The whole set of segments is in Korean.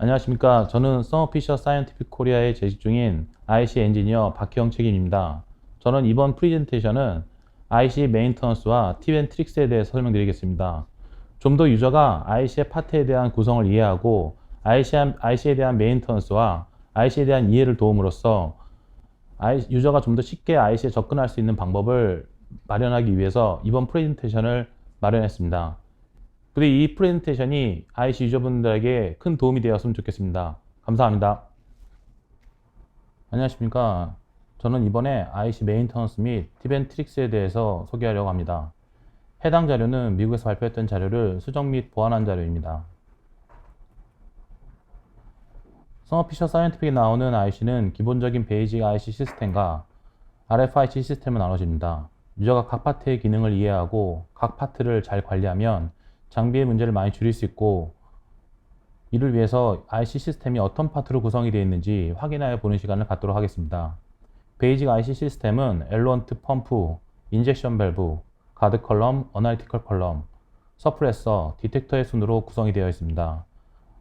안녕하십니까. 저는 서머피셔 사이언티픽 코리아에 재직 중인 IC 엔지니어 박희영 책임입니다. 저는 이번 프레젠테이션은 IC 메인터넌스와 팁 앤 트릭스에 대해서 설명드리겠습니다. 좀 더 유저가 IC의 파트에 대한 구성을 이해하고 IC에 대한 메인터넌스와 IC에 대한 이해를 도움으로써 유저가 좀 더 쉽게 IC에 접근할 수 있는 방법을 마련하기 위해서 이번 프레젠테이션을 마련했습니다. 부디 이 프레젠테이션이 IC 유저분들에게 큰 도움이 되었으면 좋겠습니다. 감사합니다. 안녕하십니까. 저는 이번에 IC 메인터넌스 및 팁 앤 트릭스에 대해서 소개하려고 합니다. 해당 자료는 미국에서 발표했던 자료를 수정 및 보완한 자료입니다. 서머피셔 사이언티픽에 나오는 IC는 기본적인 베이직 IC 시스템과 RFIC 시스템으로 나눠집니다. 유저가 각 파트의 기능을 이해하고 각 파트를 잘 관리하면 장비의 문제를 많이 줄일 수 있고, 이를 위해서 IC 시스템이 어떤 파트로 구성이 되어 있는지 확인하여 보는 시간을 갖도록 하겠습니다. 베이직 IC 시스템은 엘루언트 펌프, 인젝션 밸브, 가드 컬럼, 어널리티컬 컬럼, 서프레서, 디텍터의 순으로 구성이 되어 있습니다.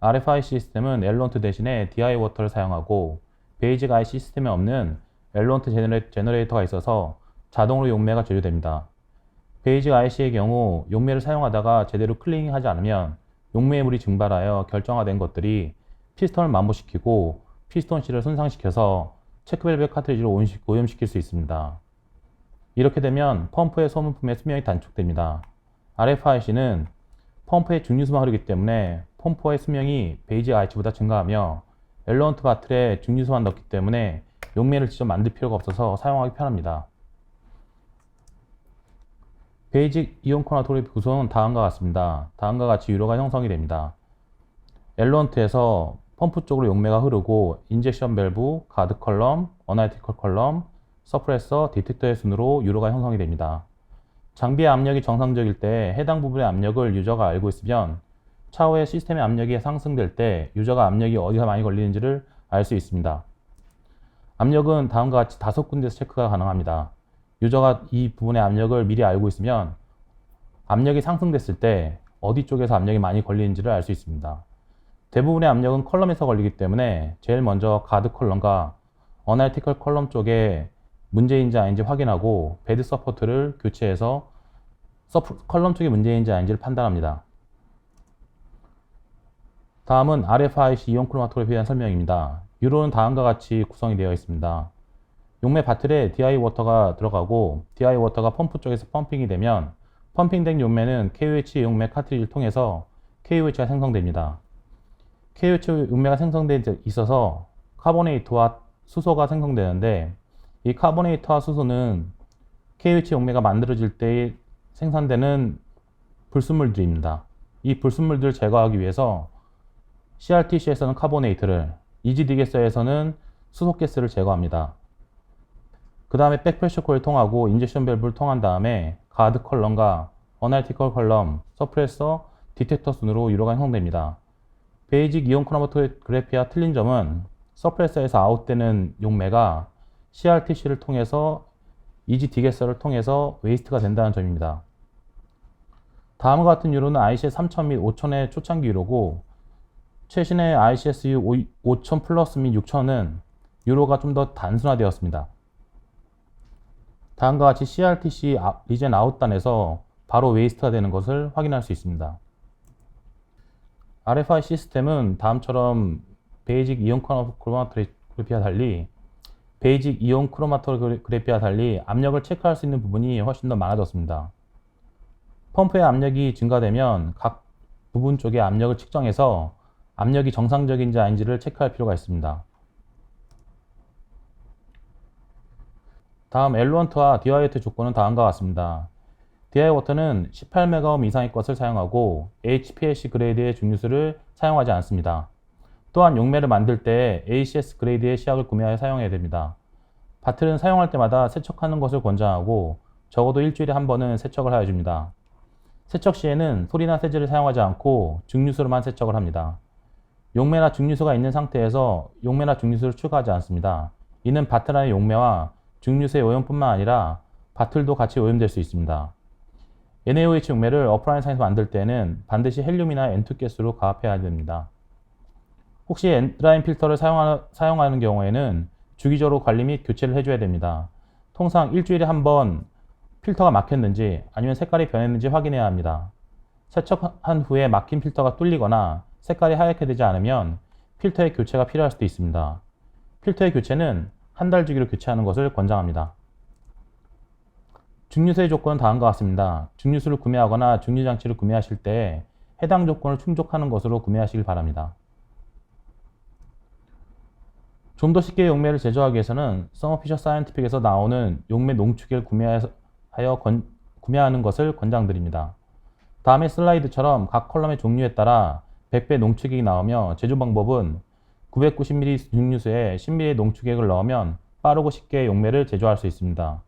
RFIC 시스템은 엘루언트 대신에 DI 워터를 사용하고, 베이직 IC 시스템에 없는 엘루언트 제너레이터가 있어서 자동으로 용매가 제조됩니다. 베이직 IC의 경우 용매를 사용하다가 제대로 클리닝하지 않으면 용매의 물이 증발하여 결정화된 것들이 피스톤을 마모시키고 피스톤 실을 손상시켜서 체크밸브 카트리지를 오염시킬 수 있습니다. 이렇게 되면 펌프의 소모품의 수명이 단축됩니다. RFIC는 펌프에 중류수만 흐르기 때문에 펌프의 수명이 베이직 IC보다 증가하며 엘루언트 바틀에 중류수만 넣기 때문에 용매를 직접 만들 필요가 없어서 사용하기 편합니다. 베이직 이온 코나토리 구성은 다음과 같습니다. 다음과 같이 유로가 형성이 됩니다. 엘루언트에서 펌프 쪽으로 용매가 흐르고 인젝션 밸브, 가드 컬럼, 어널리티컬 컬럼, 서프레서, 디텍터의 순으로 유로가 형성이 됩니다. 장비의 압력이 정상적일 때 해당 부분의 압력을 유저가 알고 있으면 차후에 시스템의 압력이 상승될 때 유저가 압력이 어디서 많이 걸리는지를 알 수 있습니다. 압력은 다음과 같이 5군데에서 체크가 가능합니다. 유저가 이 부분의 압력을 미리 알고 있으면 압력이 상승됐을 때 어디 쪽에서 압력이 많이 걸리는지를 알 수 있습니다. 대부분의 압력은 컬럼에서 걸리기 때문에 제일 먼저 가드 컬럼과 어널리티컬 컬럼 쪽에 문제인지 아닌지 확인하고 배드 서포트를 교체해서 컬럼 쪽에 문제인지 아닌지를 판단합니다. 다음은 RFIC 이온 크로마토그래피에 대한 설명입니다. 유로는 다음과 같이 구성이 되어 있습니다. 용매 바틀에 DI 워터가 들어가고 DI 워터가 펌프 쪽에서 펌핑이 되면 펌핑된 용매는 KOH 용매 카트리지를 통해서 KOH가 생성됩니다. KOH 용매가 생성돼 있어서 카보네이트와 수소가 생성되는데, 이 카보네이트와 수소는 KOH 용매가 만들어질 때 생산되는 불순물들입니다. 이 불순물들을 제거하기 위해서 CRTC에서는 카보네이트를, 이지디게서에서는 수소가스를 제거합니다. 그 다음에 백프레셔 코일 통하고 인젝션 밸브를 통한 다음에 가드 컬럼과 어널리티컬 컬럼, 서프레서, 디텍터 순으로 유로가 형성됩니다. 베이직 이온 크로마토그래피와 틀린 점은 서프레서에서 아웃되는 용매가 CRTC를 통해서 이지디게서를 통해서 웨이스트가 된다는 점입니다. 다음과 같은 유로는 ICS 3000 및 5000의 초창기 유로고, 최신의 ICS 5000 플러스 및 6000은 유로가 좀 더 단순화되었습니다. 다음과 같이 CRTC 리젠 아웃단에서 바로 웨이스트가 되는 것을 확인할 수 있습니다. RFI 시스템은 다음처럼 베이직 이온 크로마토그래피와 달리 압력을 체크할 수 있는 부분이 훨씬 더 많아졌습니다. 펌프의 압력이 증가되면 각 부분 쪽의 압력을 측정해서 압력이 정상적인지 아닌지를 체크할 필요가 있습니다. 다음 엘루언트와 DI워터 조건은 다음과 같습니다. DI워터는 18MΩ 이상의 것을 사용하고 HPLC 그레이드의 중류수를 사용하지 않습니다. 또한 용매를 만들 때 ACS 그레이드의 시약을 구매하여 사용해야 됩니다. 바틀은 사용할 때마다 세척하는 것을 권장하고 적어도 일주일에 한 번은 세척을 하여 줍니다. 세척 시에는 소리나 세제를 사용하지 않고 중류수로만 세척을 합니다. 용매나 중류수가 있는 상태에서 용매나 중류수를 추가하지 않습니다. 이는 바틀 안의 용매와 중류수의 오염뿐만 아니라 바틀도 같이 오염될 수 있습니다. NaOH 용매를 어프라인상에서 만들 때는 반드시 헬륨이나 N2가스로 가압해야 됩니다. 혹시 엔드라인 필터를 사용하는 경우에는 주기적으로 관리 및 교체를 해줘야 됩니다. 통상 일주일에 한 번 필터가 막혔는지 아니면 색깔이 변했는지 확인해야 합니다. 세척한 후에 막힌 필터가 뚫리거나 색깔이 하얗게 되지 않으면 필터의 교체가 필요할 수도 있습니다. 필터의 교체는 한 달 주기로 교체하는 것을 권장합니다. 증류수의 조건은 다음과 같습니다. 증류수를 구매하거나 증류장치를 구매하실 때 해당 조건을 충족하는 것으로 구매하시길 바랍니다. 좀 더 쉽게 용매를 제조하기 위해서는 서머피셔 사이언티픽에서 나오는 용매 농축액을 구매하는 것을 권장드립니다. 다음의 슬라이드처럼 각 컬럼의 종류에 따라 100배 농축액이 나오며 제조 방법은 990ml 증류수에 10ml 농축액을 넣으면 빠르고 쉽게 용매를 제조할 수 있습니다.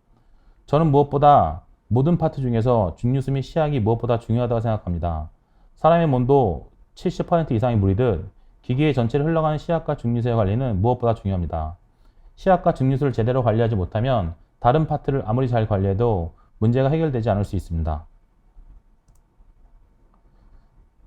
저는 무엇보다 모든 파트 중에서 증류수 및 시약이 무엇보다 중요하다고 생각합니다. 사람의 몸도 70% 이상이 물이듯 기계 전체를 흘러가는 시약과 증류수의 관리는 무엇보다 중요합니다. 시약과 증류수를 제대로 관리하지 못하면 다른 파트를 아무리 잘 관리해도 문제가 해결되지 않을 수 있습니다.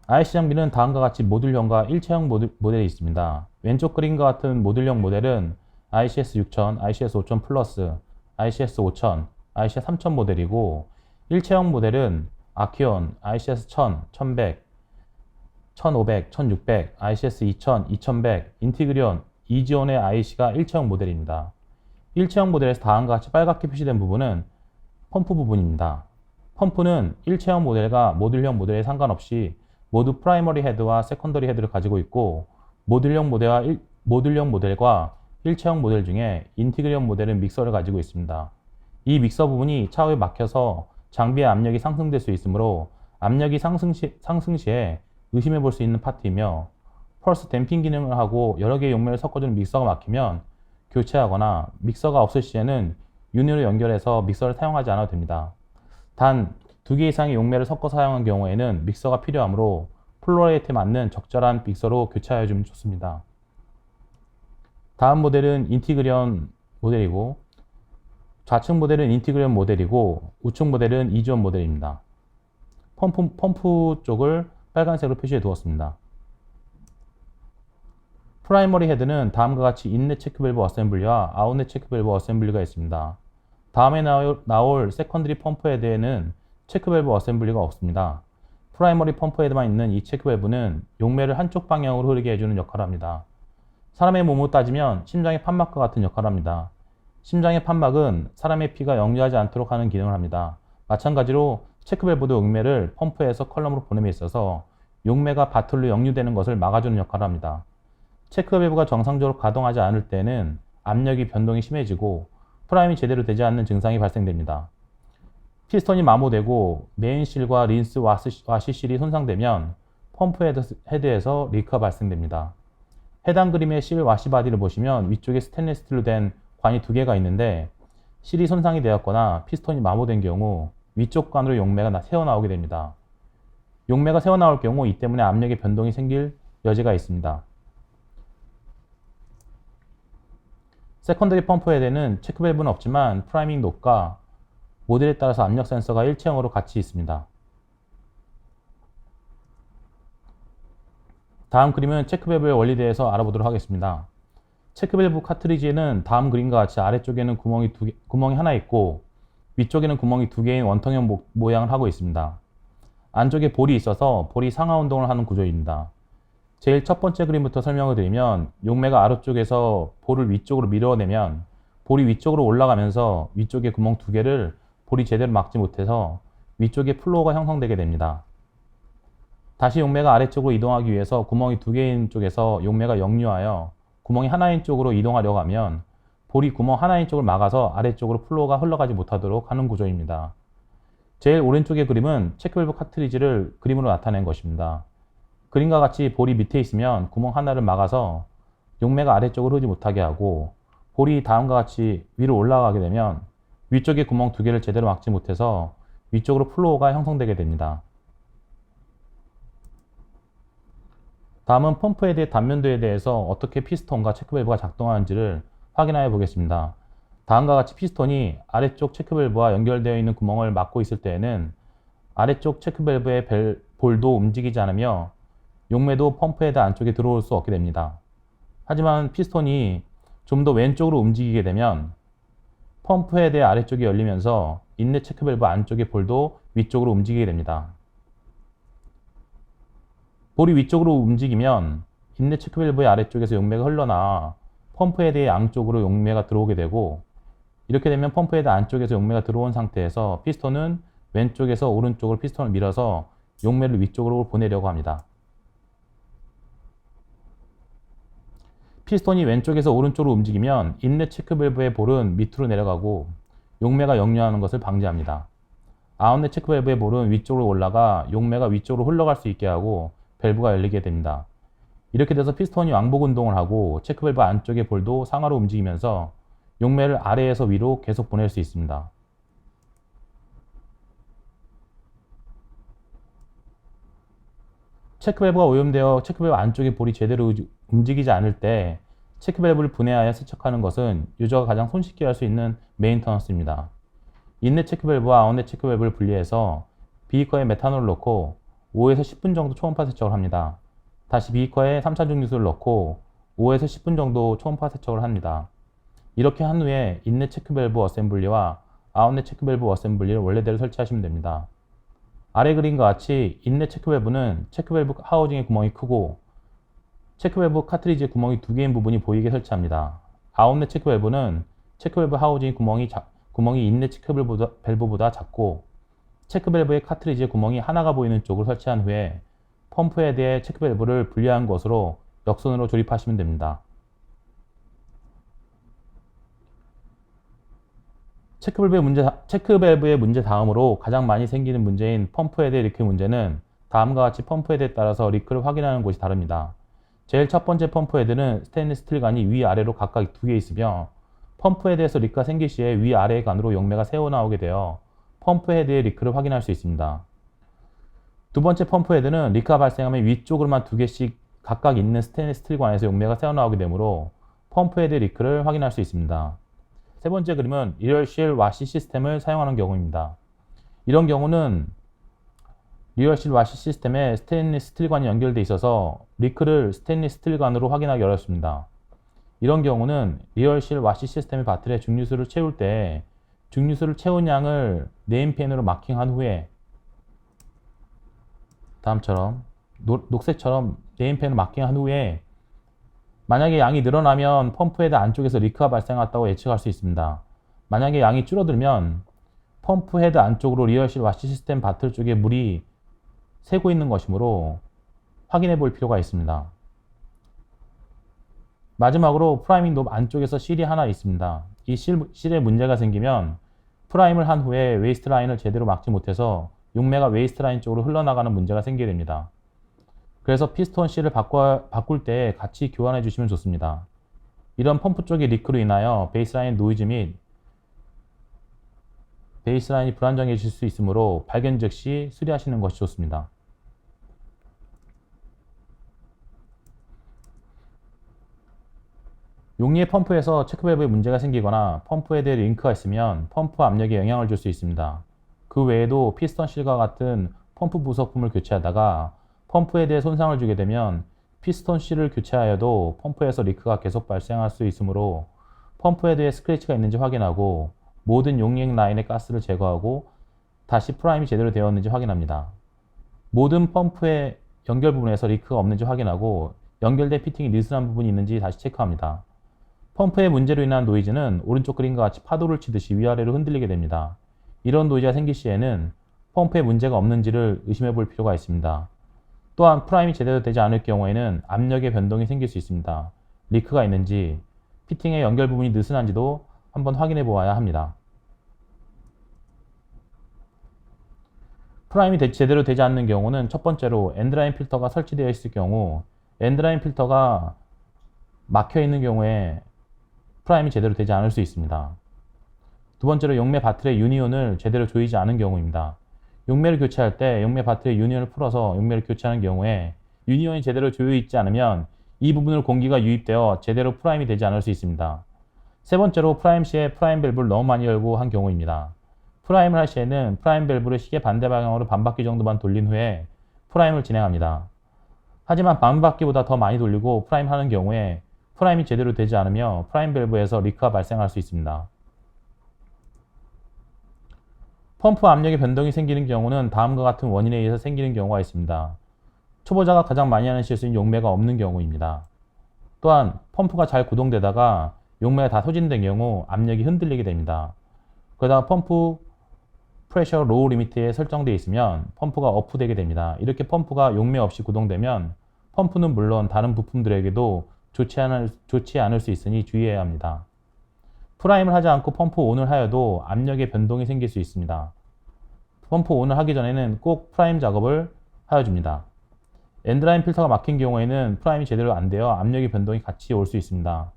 IC 장비는 다음과 같이 모듈형과 일체형 모델이 있습니다. 왼쪽 그림과 같은 모듈형 모델은 ICS6000, ICS5000 플러스, ICS5000, ICS3000 모델이고 일체형 모델은 아키온, ICS1000, 1100, 1500, 1600, ICS2000, 2100, 인티그리온, 이지온의 IC가 일체형 모델입니다. 일체형 모델에서 다음과 같이 빨갛게 표시된 부분은 펌프 부분입니다. 펌프는 일체형 모델과 모듈형 모델에 상관없이 모두 프라이머리 헤드와 세컨더리 헤드를 가지고 있고 모듈형 모델과 일체형 모델 중에 인티그리온 모델은 믹서를 가지고 있습니다. 이 믹서 부분이 차후에 막혀서 장비의 압력이 상승될 수 있으므로 압력이 상승 시에 의심해 볼 수 있는 파트이며 펄스 댐핑 기능을 하고 여러 개의 용매를 섞어주는 믹서가 막히면 교체하거나 믹서가 없을 시에는 유니로 연결해서 믹서를 사용하지 않아도 됩니다. 단 2개 이상의 용매를 섞어 사용한 경우에는 믹서가 필요하므로 플로레이트에 맞는 적절한 믹서로 교체하여 주면 좋습니다. 다음 모델은 인티그리온 모델이고 좌측 모델은 인티그리온 모델이고 우측 모델은 이지온 모델입니다. 펌프 쪽을 빨간색으로 표시해 두었습니다. 프라이머리 헤드는 다음과 같이 인넷 체크 밸브 어셈블리와 아웃넷 체크 밸브 어셈블리가 있습니다. 다음에 나올 세컨드리 펌프 헤드에는 체크 밸브 어셈블리가 없습니다. 프라이머리 펌프 헤드만 있는 이 체크 밸브는 용매를 한쪽 방향으로 흐르게 해주는 역할을 합니다. 사람의 몸으로 따지면 심장의 판막과 같은 역할을 합니다. 심장의 판막은 사람의 피가 역류하지 않도록 하는 기능을 합니다. 마찬가지로 체크 밸브도 용매를 펌프에서 컬럼으로 보냄에 있어서 용매가 바틀로 역류되는 것을 막아주는 역할을 합니다. 체크 밸브가 정상적으로 가동하지 않을 때는 압력이 변동이 심해지고 프라임이 제대로 되지 않는 증상이 발생됩니다. 피스톤이 마모되고 메인실과 린스 와시실이 손상되면 펌프 헤드에서 리크가 발생됩니다. 해당 그림의 실 와시 바디를 보시면 위쪽에 스테인리스 스틸로 된 관이 2개가 있는데 실이 손상이 되었거나 피스톤이 마모된 경우 위쪽 관으로 용매가 새어나오게 됩니다. 용매가 새어나올 경우 이 때문에 압력의 변동이 생길 여지가 있습니다. 세컨더리 펌프 헤드에는 체크 밸브는 없지만 프라이밍 놋과 모델에 따라서 압력 센서가 일체형으로 같이 있습니다. 다음 그림은 체크 밸브의 원리에 대해서 알아보도록 하겠습니다. 체크 밸브 카트리지에는 다음 그림과 같이 아래쪽에는 구멍이 하나 있고 위쪽에는 구멍이 2개인 원통형 모양을 하고 있습니다. 안쪽에 볼이 있어서 볼이 상하 운동을 하는 구조입니다. 제일 첫 번째 그림부터 설명을 드리면 용매가 아래쪽에서 볼을 위쪽으로 밀어내면 볼이 위쪽으로 올라가면서 위쪽에 구멍 2개를 볼이 제대로 막지 못해서 위쪽에 플로어가 형성되게 됩니다. 다시 용매가 아래쪽으로 이동하기 위해서 구멍이 2개인 쪽에서 용매가 역류하여 구멍이 하나인 쪽으로 이동하려고 하면 볼이 구멍 하나인 쪽을 막아서 아래쪽으로 플로어가 흘러가지 못하도록 하는 구조입니다. 제일 오른쪽의 그림은 체크밸브 카트리지를 그림으로 나타낸 것입니다. 그림과 같이 볼이 밑에 있으면 구멍 하나를 막아서 용매가 아래쪽으로 흐르지 못하게 하고 볼이 다음과 같이 위로 올라가게 되면 위쪽에 구멍 2개를 제대로 막지 못해서 위쪽으로 플로어가 형성되게 됩니다. 다음은 펌프 헤드의 단면도에 대해서 어떻게 피스톤과 체크밸브가 작동하는지를 확인하여 보겠습니다. 다음과 같이 피스톤이 아래쪽 체크밸브와 연결되어 있는 구멍을 막고 있을 때에는 아래쪽 체크밸브의 볼도 움직이지 않으며 용매도 펌프 헤드 안쪽에 들어올 수 없게 됩니다. 하지만 피스톤이 좀 더 왼쪽으로 움직이게 되면 펌프 헤드의 아래쪽이 열리면서 인넷 체크 밸브 안쪽의 볼도 위쪽으로 움직이게 됩니다. 볼이 위쪽으로 움직이면 인넷 체크 밸브의 아래쪽에서 용매가 흘러나 펌프 헤드의 양쪽으로 용매가 들어오게 되고, 이렇게 되면 펌프 헤드 안쪽에서 용매가 들어온 상태에서 피스톤은 왼쪽에서 오른쪽으로 피스톤을 밀어서 용매를 위쪽으로 보내려고 합니다. 피스톤이 왼쪽에서 오른쪽으로 움직이면 인넷 체크 밸브의 볼은 밑으로 내려가고 용매가 역류하는 것을 방지합니다. 아웃렛 체크 밸브의 볼은 위쪽으로 올라가 용매가 위쪽으로 흘러갈 수 있게 하고 밸브가 열리게 됩니다. 이렇게 돼서 피스톤이 왕복 운동을 하고 체크 밸브 안쪽의 볼도 상하로 움직이면서 용매를 아래에서 위로 계속 보낼 수 있습니다. 체크 밸브가 오염되어 체크 밸브 안쪽의 볼이 제대로 움직이지 않을 때 체크 밸브를 분해하여 세척하는 것은 유저가 가장 손쉽게 할 수 있는 메인터넌스입니다. 인넷 체크 밸브와 아웃렛 체크 밸브를 분리해서 비이커에 메탄올을 넣고 5에서 10분 정도 초음파 세척을 합니다. 다시 비이커에 3차 중류수를 넣고 5에서 10분 정도 초음파 세척을 합니다. 이렇게 한 후에 인넷 체크 밸브 어셈블리와 아웃렛 체크 밸브 어셈블리를 원래대로 설치하시면 됩니다. 아래 그림과 같이 인넷 체크 밸브는 체크 밸브 하우징의 구멍이 크고 체크 밸브 카트리지의 구멍이 2개인 부분이 보이게 설치합니다. 아웃렛 체크 밸브는 체크 밸브 하우징의 구멍이 인넷 체크 밸브보다 작고 체크 밸브의 카트리지의 구멍이 하나가 보이는 쪽으로 설치한 후에 펌프 헤드의 체크 밸브를 분리한 것으로 역선으로 조립하시면 됩니다. 체크 밸브의 문제 다음으로 가장 많이 생기는 문제인 펌프 헤드의 리크 문제는 다음과 같이 펌프 헤드에 따라서 리크를 확인하는 곳이 다릅니다. 제일 첫 번째 펌프 헤드는 스테인리스 스틸 관이 위아래로 각각 2개 있으며 펌프 헤드에서 리크가 생길 시에 위아래의 관으로 용매가 새어나오게 되어 펌프 헤드의 리크를 확인할 수 있습니다. 두 번째 펌프 헤드는 리크가 발생하면 위쪽으로만 2개씩 각각 있는 스테인리스 스틸 관에서 용매가 새어나오게 되므로 펌프 헤드 리크를 확인할 수 있습니다. 세 번째 그림은 리얼실 와시 시스템을 사용하는 경우입니다. 이런 경우는 리얼실 와시 시스템에 스테인리스 스틸관이 연결되어 있어서 리크를 스테인리스 스틸관으로 확인하기 어렵습니다. 이런 경우는 리얼실 와시 시스템의 바틀에 증류수를 채울 때 증류수를 채운 양을 네임펜으로 마킹한 후에 다음처럼 녹색처럼 네임펜을 마킹한 후에 만약에 양이 늘어나면 펌프헤드 안쪽에서 리크가 발생했다고 예측할 수 있습니다. 만약에 양이 줄어들면 펌프헤드 안쪽으로 리얼실 와시 시스템 바틀 쪽에 물이 새고 있는 것이므로 확인해 볼 필요가 있습니다. 마지막으로 프라이밍 노브 안쪽에서 실이 하나 있습니다. 이 실에 문제가 생기면 프라임을 한 후에 웨이스트 라인을 제대로 막지 못해서 용매가 웨이스트 라인 쪽으로 흘러나가는 문제가 생기게 됩니다. 그래서 피스톤 실을 바꿀 때 같이 교환해 주시면 좋습니다. 이런 펌프 쪽의 리크로 인하여 베이스라인 노이즈 및 베이스라인이 불안정해질 수 있으므로 발견 즉시 수리하시는 것이 좋습니다. 용리의 펌프에서 체크밸브에 문제가 생기거나 펌프 헤드에 링크가 있으면 펌프 압력에 영향을 줄 수 있습니다. 그 외에도 피스톤 실과 같은 펌프 부속품을 교체하다가 펌프 헤드에 손상을 주게 되면 피스톤 실을 교체하여도 펌프에서 리크가 계속 발생할 수 있으므로 펌프 헤드에 스크래치가 있는지 확인하고 모든 용량 라인의 가스를 제거하고 다시 프라임이 제대로 되었는지 확인합니다. 모든 펌프의 연결 부분에서 리크가 없는지 확인하고 연결된 피팅이 느슨한 부분이 있는지 다시 체크합니다. 펌프의 문제로 인한 노이즈는 오른쪽 그림과 같이 파도를 치듯이 위아래로 흔들리게 됩니다. 이런 노이즈가 생길 시에는 펌프에 문제가 없는지를 의심해 볼 필요가 있습니다. 또한 프라임이 제대로 되지 않을 경우에는 압력의 변동이 생길 수 있습니다. 리크가 있는지, 피팅의 연결 부분이 느슨한지도 한번 확인해 보아야 합니다. 프라임이 제대로 되지 않는 경우는 첫 번째로 엔드라인 필터가 설치되어 있을 경우 엔드라인 필터가 막혀 있는 경우에 프라임이 제대로 되지 않을 수 있습니다. 두 번째로 용매 바틀의 유니온을 제대로 조이지 않은 경우입니다. 용매를 교체할 때 용매 바틀의 유니온을 풀어서 용매를 교체하는 경우에 유니온이 제대로 조여 있지 않으면 이 부분을 공기가 유입되어 제대로 프라임이 되지 않을 수 있습니다. 세 번째로 프라임 시에 프라임 밸브를 너무 많이 열고 한 경우입니다. 프라임을 할 시에는 프라임 밸브를 시계 반대 방향으로 반바퀴 정도만 돌린 후에 프라임을 진행합니다. 하지만 반바퀴보다 더 많이 돌리고 프라임 하는 경우에 프라임이 제대로 되지 않으며 프라임 밸브에서 리크가 발생할 수 있습니다. 펌프 압력의 변동이 생기는 경우는 다음과 같은 원인에 의해서 생기는 경우가 있습니다. 초보자가 가장 많이 하는 실수는 용매가 없는 경우입니다. 또한 펌프가 잘 구동되다가 용매가 다 소진된 경우 압력이 흔들리게 됩니다. 그러다가 펌프 프레셔 로우 리미트에 설정되어 있으면 펌프가 오프되게 됩니다. 이렇게 펌프가 용매 없이 구동되면 펌프는 물론 다른 부품들에게도 좋지 않을 수 있으니 주의해야 합니다. 프라임을 하지 않고 펌프 온을 하여도 압력의 변동이 생길 수 있습니다. 펌프 온을 하기 전에는 꼭 프라임 작업을 하여줍니다. 엔드라인 필터가 막힌 경우에는 프라임이 제대로 안 되어 압력의 변동이 같이 올 수 있습니다.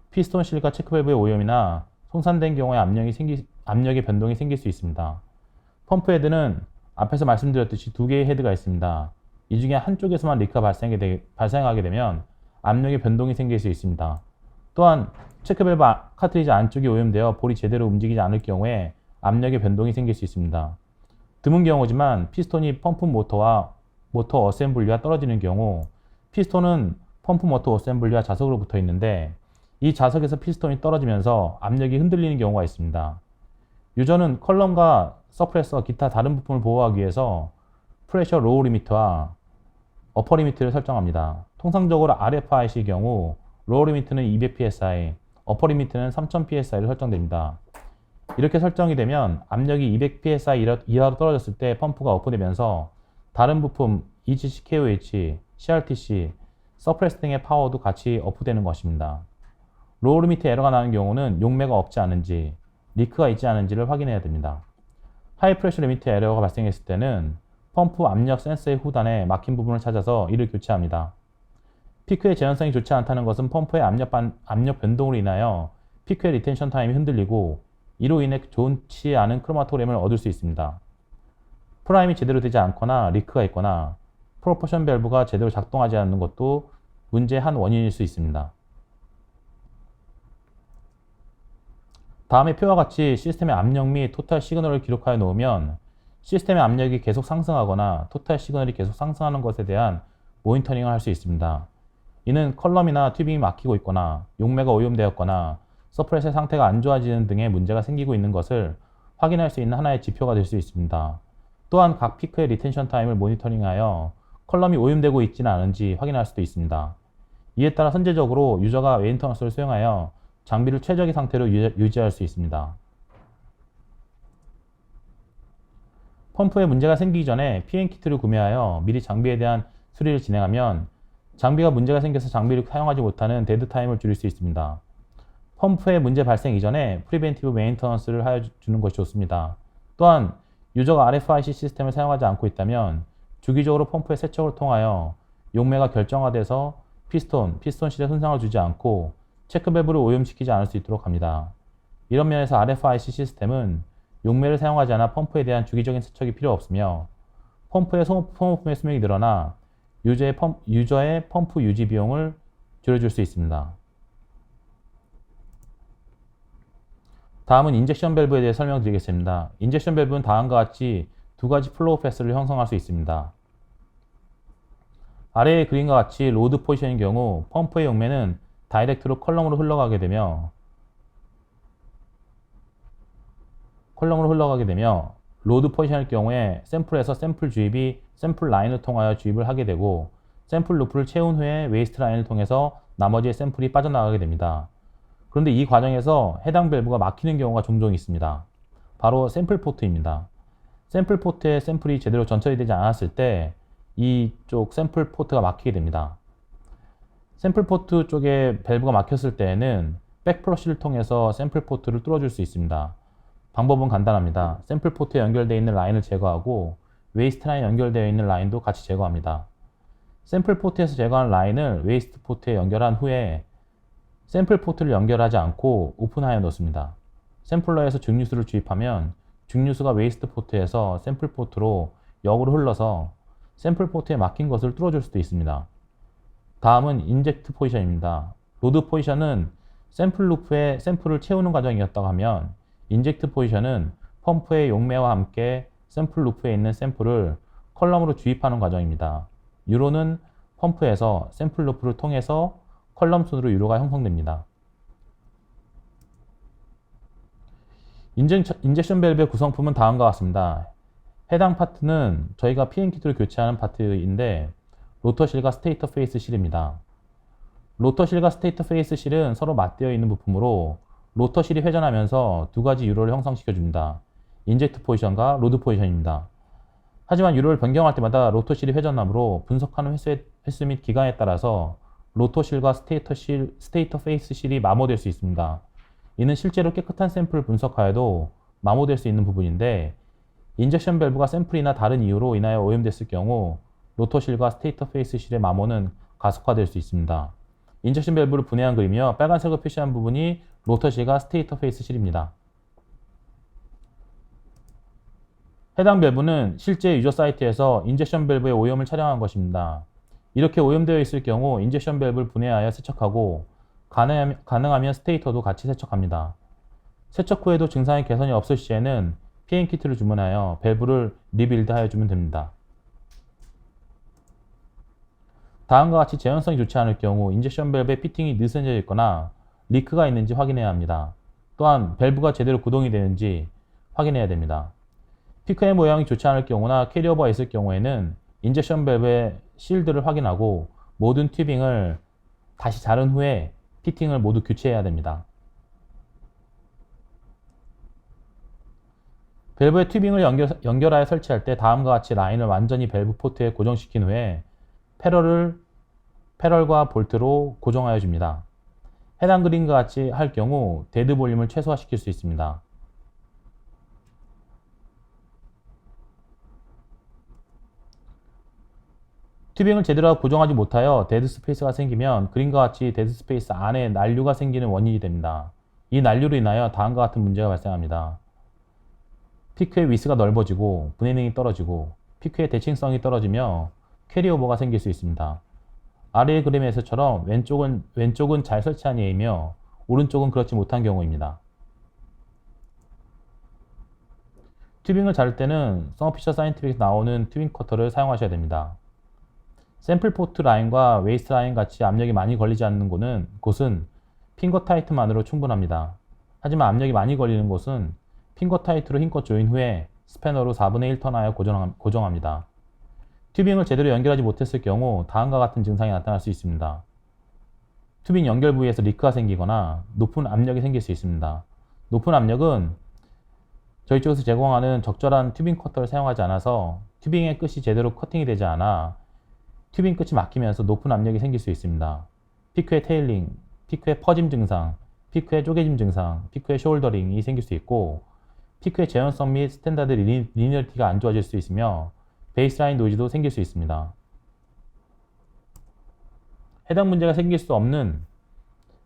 피스톤 실과 체크밸브의 오염이나 손상된 경우에 압력의 변동이 생길 수 있습니다. 펌프 헤드는 앞에서 말씀드렸듯이 두 개의 헤드가 있습니다. 이 중에 한쪽에서만 리크가 발생하게 되면 압력의 변동이 생길 수 있습니다. 또한 체크밸브 카트리지 안쪽이 오염되어 볼이 제대로 움직이지 않을 경우에 압력의 변동이 생길 수 있습니다. 드문 경우지만 피스톤이 펌프 모터 어셈블리와 떨어지는 경우 피스톤은 펌프 모터 어셈블리와 자석으로 붙어 있는데 이 자석에서 피스톤이 떨어지면서 압력이 흔들리는 경우가 있습니다. 유저는 컬럼과 서프레서, 기타 다른 부품을 보호하기 위해서 프레셔 로우 리미트와 어퍼 리미트를 설정합니다. 통상적으로 RFIC의 경우 로우 리미트는 200psi, 어퍼 리미트는 3000psi로 설정됩니다. 이렇게 설정이 되면 압력이 200psi 이하로 떨어졌을 때 펌프가 오프되면서 다른 부품 EGC, KOH, CRTC, 서프레스 등의 파워도 같이 오프되는 것입니다. 로우 리미트 에러가 나는 경우는 용매가 없지 않은지, 리크가 있지 않은지를 확인해야 됩니다. 하이 프레셔 리미트 에러가 발생했을 때는 펌프 압력 센서의 후단에 막힌 부분을 찾아서 이를 교체합니다. 피크의 재현성이 좋지 않다는 것은 펌프의 압력 변동으로 인하여 피크의 리텐션 타임이 흔들리고 이로 인해 좋지 않은 크로마토그램을 얻을 수 있습니다. 프라임이 제대로 되지 않거나 리크가 있거나 프로포션 밸브가 제대로 작동하지 않는 것도 문제의 한 원인일 수 있습니다. 다음에 표와 같이 시스템의 압력 및 토탈 시그널을 기록하여 놓으면 시스템의 압력이 계속 상승하거나 토탈 시그널이 계속 상승하는 것에 대한 모니터링을 할 수 있습니다. 이는 컬럼이나 튜빙이 막히고 있거나 용매가 오염되었거나 서프레스의 상태가 안 좋아지는 등의 문제가 생기고 있는 것을 확인할 수 있는 하나의 지표가 될 수 있습니다. 또한 각 피크의 리텐션 타임을 모니터링하여 컬럼이 오염되고 있지는 않은지 확인할 수도 있습니다. 이에 따라 선제적으로 유저가 메인터넌스를 수행하여 장비를 최적의 상태로 유지할 수 있습니다. 펌프에 문제가 생기기 전에 PM키트를 구매하여 미리 장비에 대한 수리를 진행하면 장비가 문제가 생겨서 장비를 사용하지 못하는 데드타임을 줄일 수 있습니다. 펌프에 문제 발생 이전에 프리벤티브 메인터넌스를 하여 주는 것이 좋습니다. 또한 유저가 RFIC 시스템을 사용하지 않고 있다면 주기적으로 펌프의 세척을 통하여 용매가 결정화돼서 피스톤실에 손상을 주지 않고 체크밸브를 오염시키지 않을 수 있도록 합니다. 이런 면에서 RFIC 시스템은 용매를 사용하지 않아 펌프에 대한 주기적인 세척이 필요 없으며 펌프의 소모품의 수명이 늘어나 유저의 펌프 유지 비용을 줄여줄 수 있습니다. 다음은 인젝션 밸브에 대해 설명드리겠습니다. 인젝션 밸브는 다음과 같이 두 가지 플로우 패스를 형성할 수 있습니다. 아래의 그림과 같이 로드 포지션인 경우 펌프의 용매는 다이렉트로 컬럼으로 흘러가게 되며 로드 포지션일 경우에 샘플에서 샘플 주입이 샘플 라인을 통하여 주입을 하게 되고 샘플 루프를 채운 후에 웨이스트 라인을 통해서 나머지의 샘플이 빠져나가게 됩니다. 그런데 이 과정에서 해당 밸브가 막히는 경우가 종종 있습니다. 바로 샘플 포트입니다. 샘플 포트에 샘플이 제대로 전처리 되지 않았을 때 이쪽 샘플 포트가 막히게 됩니다. 샘플 포트 쪽에 밸브가 막혔을 때에는 백플러시를 통해서 샘플 포트를 뚫어줄 수 있습니다. 방법은 간단합니다. 샘플 포트에 연결되어 있는 라인을 제거하고 웨이스트 라인에 연결되어 있는 라인도 같이 제거합니다. 샘플 포트에서 제거한 라인을 웨이스트 포트에 연결한 후에 샘플 포트를 연결하지 않고 오픈하여 놓습니다. 샘플러에서 증류수를 주입하면 증류수가 웨이스트 포트에서 샘플 포트로 역으로 흘러서 샘플 포트에 막힌 것을 뚫어줄 수도 있습니다. 다음은 인젝트 포지션입니다. 로드 포지션은 샘플 루프에 샘플을 채우는 과정이었다고 하면 인젝트 포지션은 펌프의 용매와 함께 샘플 루프에 있는 샘플을 컬럼으로 주입하는 과정입니다. 유로는 펌프에서 샘플 루프를 통해서 컬럼 순으로 유로가 형성됩니다. 인젝션 밸브의 구성품은 다음과 같습니다. 해당 파트는 저희가 PN키트를 교체하는 파트인데 로터실과 스테이터 페이스 실입니다. 로터실과 스테이터 페이스 실은 서로 맞대어 있는 부품으로 로터실이 회전하면서 두 가지 유로를 형성시켜 줍니다. 인젝트 포지션과 로드 포지션입니다. 하지만 유로를 변경할 때마다 로터실이 회전하므로 분석하는 횟수 및 기간에 따라서 로터실과 스테이터 페이스 실이 마모될 수 있습니다. 이는 실제로 깨끗한 샘플을 분석하여도 마모될 수 있는 부분인데 인젝션 밸브가 샘플이나 다른 이유로 인하여 오염됐을 경우 로터실과 스테이터 페이스 실의 마모는 가속화될 수 있습니다. 인젝션 밸브를 분해한 그림이며 빨간색으로 표시한 부분이 로터실과 스테이터 페이스 실입니다. 해당 밸브는 실제 유저 사이트에서 인젝션 밸브의 오염을 촬영한 것입니다. 이렇게 오염되어 있을 경우 인젝션 밸브를 분해하여 세척하고 가능하면 스테이터도 같이 세척합니다. 세척 후에도 증상의 개선이 없을 시에는 PN키트를 주문하여 밸브를 리빌드하여 주면 됩니다. 다음과 같이 제형성이 좋지 않을 경우 인젝션 밸브의 피팅이 느슨해져 있거나 리크가 있는지 확인해야 합니다. 또한 밸브가 제대로 구동이 되는지 확인해야 됩니다. 피크의 모양이 좋지 않을 경우나 캐리오버가 있을 경우에는 인젝션 밸브의 실드를 확인하고 모든 튜빙을 다시 자른 후에 피팅을 모두 교체해야 됩니다. 밸브의 튜빙을 연결하여 설치할 때 다음과 같이 라인을 완전히 밸브 포트에 고정시킨 후에 패럴과 볼트로 고정하여 줍니다. 해당 그림과 같이 할 경우 데드 볼륨을 최소화시킬 수 있습니다. 튜빙을 제대로 고정하지 못하여 데드 스페이스가 생기면 그림과 같이 데드 스페이스 안에 난류가 생기는 원인이 됩니다. 이 난류로 인하여 다음과 같은 문제가 발생합니다. 피크의 위스가 넓어지고 분해능이 떨어지고 피크의 대칭성이 떨어지며 캐리오버가 생길 수 있습니다. 아래의 그림에서처럼 왼쪽은 잘 설치한 예이며 오른쪽은 그렇지 못한 경우입니다. 튜빙을 자를 때는 서머피셔 사이언티픽에서 나오는 튜빙 커터를 사용하셔야 됩니다. 샘플 포트 라인과 웨이스트 라인 같이 압력이 많이 걸리지 않는 곳은 핑거 타이트만으로 충분합니다. 하지만 압력이 많이 걸리는 곳은 핑거 타이트로 힘껏 조인 후에 스패너로 4분의 1 턴하여 고정합니다. 튜빙을 제대로 연결하지 못했을 경우 다음과 같은 증상이 나타날 수 있습니다. 튜빙 연결 부위에서 리크가 생기거나 높은 압력이 생길 수 있습니다. 높은 압력은 저희 쪽에서 제공하는 적절한 튜빙 커터를 사용하지 않아서 튜빙의 끝이 제대로 커팅이 되지 않아 튜빙 끝이 막히면서 높은 압력이 생길 수 있습니다. 피크의 테일링, 피크의 퍼짐 증상, 피크의 쪼개짐 증상, 피크의 숄더링이 생길 수 있고 피크의 재현성 및 스탠다드 리니어리티가 안 좋아질 수 있으며 베이스라인 노이즈도 생길 수 있습니다. 해당 문제가 생길 수 없는